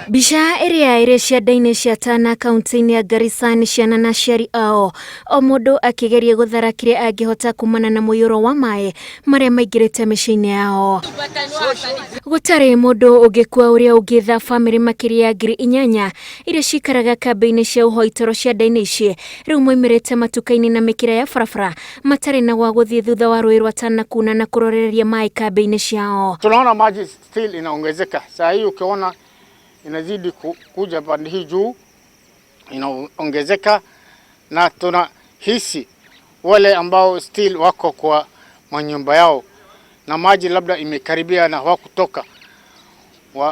Bisha iri cianda-inĩ cia Tana kaunti-inĩ ya Garissa nĩ ciana na aciari ao, o mũndũ akĩgeria gũthara kĩrĩa angĩhota kumana na muiyuro wa maai marĩa maingĩrĩte mĩciĩ-inĩ yao. Gũtarĩ mũndũ ũngĩkua ũrĩa ũngĩtha bamĩrĩ makĩria ya ngiri 8 iria cikaraga kambĩ-inĩ cia ũhoi toro cianda-inĩ ici rĩu moimĩrĩte matuka-inĩ na mĩkĩra ya barabara matarĩ na gwa gũthiĩ thutha wa rũĩ rwa Tana kuna na kũroreria maai kambĩ-inĩ ciao. Tunaona maji still inaongezeka. Saa hii ukiona inazidi kuja pande hii juu inaongezeka, na tunahisi wale ambao still wako kwa manyumba yao na maji labda imekaribia na hawakutoka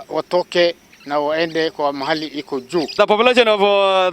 watoke na waende kwa mahali iko juu. The population of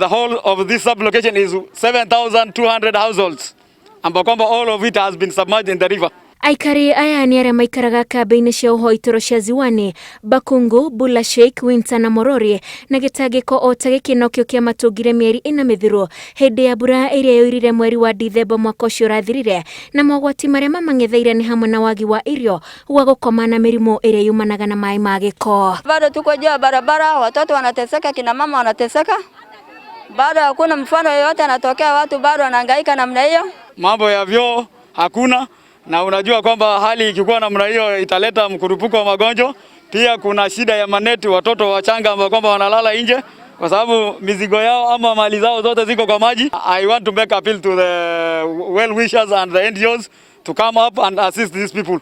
the whole of this sublocation is 7,200 households, and all of it has been submerged in the river. Aikari aya ni arĩa maikaraga kambĩ-inĩ cia ũhoi toro cia Ziwani, Bakungu, Bula Sheikh, Winter na Morori, na gĩtangĩko o ta gĩkĩ nokĩo kĩamatũngire mĩeri 4 mĩthiru hĩndĩ ya mbura ĩrĩa yoirire mweri wa Dithemba mwaka ũcio ũrathirire, na mogwati marĩa mamang'etheire nĩ hamwe na wagi wa irio, gwa gũkoma na mĩrimũ ĩrĩa yumanaga na maai ma gĩko. Bado tuko juu ya barabara, watoto wanateseka, kina mama wanateseka. Bado hakuna mfano yoyote anatokea, watu bado wanahangaika namna hiyo. Mambo ya vyoo hakuna. Na unajua kwamba hali ikikuwa namna hiyo italeta mkurupuko wa magonjwa. Pia kuna shida ya maneti, watoto wachanga ambao kwamba wanalala nje kwa sababu mizigo yao ama mali zao zote ziko kwa maji. I want to make appeal to the well wishers and the NGOs to come up and assist these people.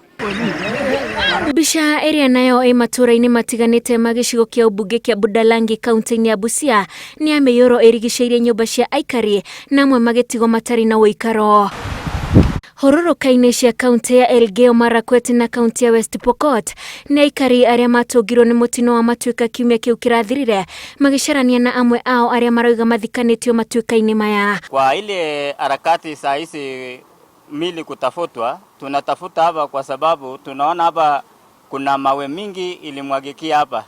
Bisha area nayo matura-inĩ matiganĩte magĩcigo kĩa ũmbunge kĩa Budalangi kaunti-inĩ ya Busia nĩ muiyuro ĩrigicĩirie nyũmba cia aikari na amwe magĩtigwo matarĩ na uikaro. Hũrũrũka-inĩ cia kaunti ya Elgeyo Marakwet na kaunti ya West Pokot nĩ aikari arĩa matũngirwo nĩ mũtino wa matuĩka kiumia kĩu kĩrathirire magĩcarania na amwe ao arĩa marauga mathikanĩtio matuĩka-inĩ maya. Kwa ile harakati saa hizi mili kutafutwa, tunatafuta hapa kwa sababu tunaona hapa kuna mawe mingi ilimwagikia hapa,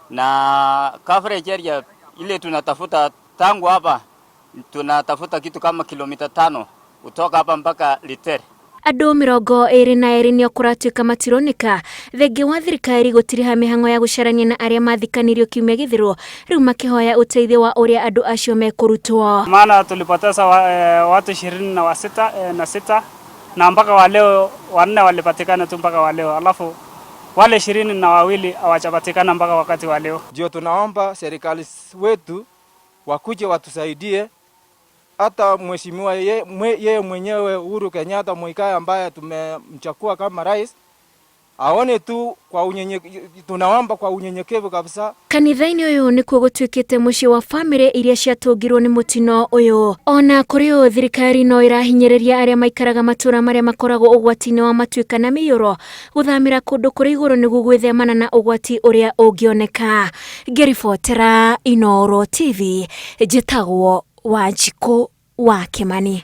na coverage area ile tunatafuta tangu hapa tunatafuta kitu kama kilomita 5 kutoka hapa mpaka Literi. Andũ 22 nĩo kũratuĩka matironeka thengia wa thirikari gũtiriha mĩhang'o ya gũcarania na arĩa mathikanirio kiumia gĩthiru rĩu makĩhoya ũteithio wa ũrĩa andũ acio mekũrutwo. Maana tulipoteza watu 26 na mpaka wa leo 4 walipatikana tu mpaka wa leo, alafu wale 22 hawajapatikana mpaka wakati wa leo. Ndio tunaomba serikali wetu wakuje watusaidie. Hata mheshimiwa yeye mwenyewe Uhuru Kenyatta Muikaro ambaye tumemchagua kama rais aone tu kwa tunaomba kwa unyenyekevu kabisa. Kanitha-inĩ ũyũ nĩkuo gũtuĩkĩte mũciĩ wa bamĩrĩ iria ciatũngirwo nĩ mũtino ũyũ. Ona kũrĩ ũũ thirikari no ĩrahinyĩrĩria arĩa maikaraga matũra marĩa makoragwo ũgwati-inĩ wa matuĩka na mĩiyuro gũthamĩra kũndũ kũrĩ igũrũ nĩguo gwĩthemana na ũgwati ũrĩa ũngĩoneka. Ngĩribotera Inooro TV, njĩtagwo Wanjikũ wa Kimani.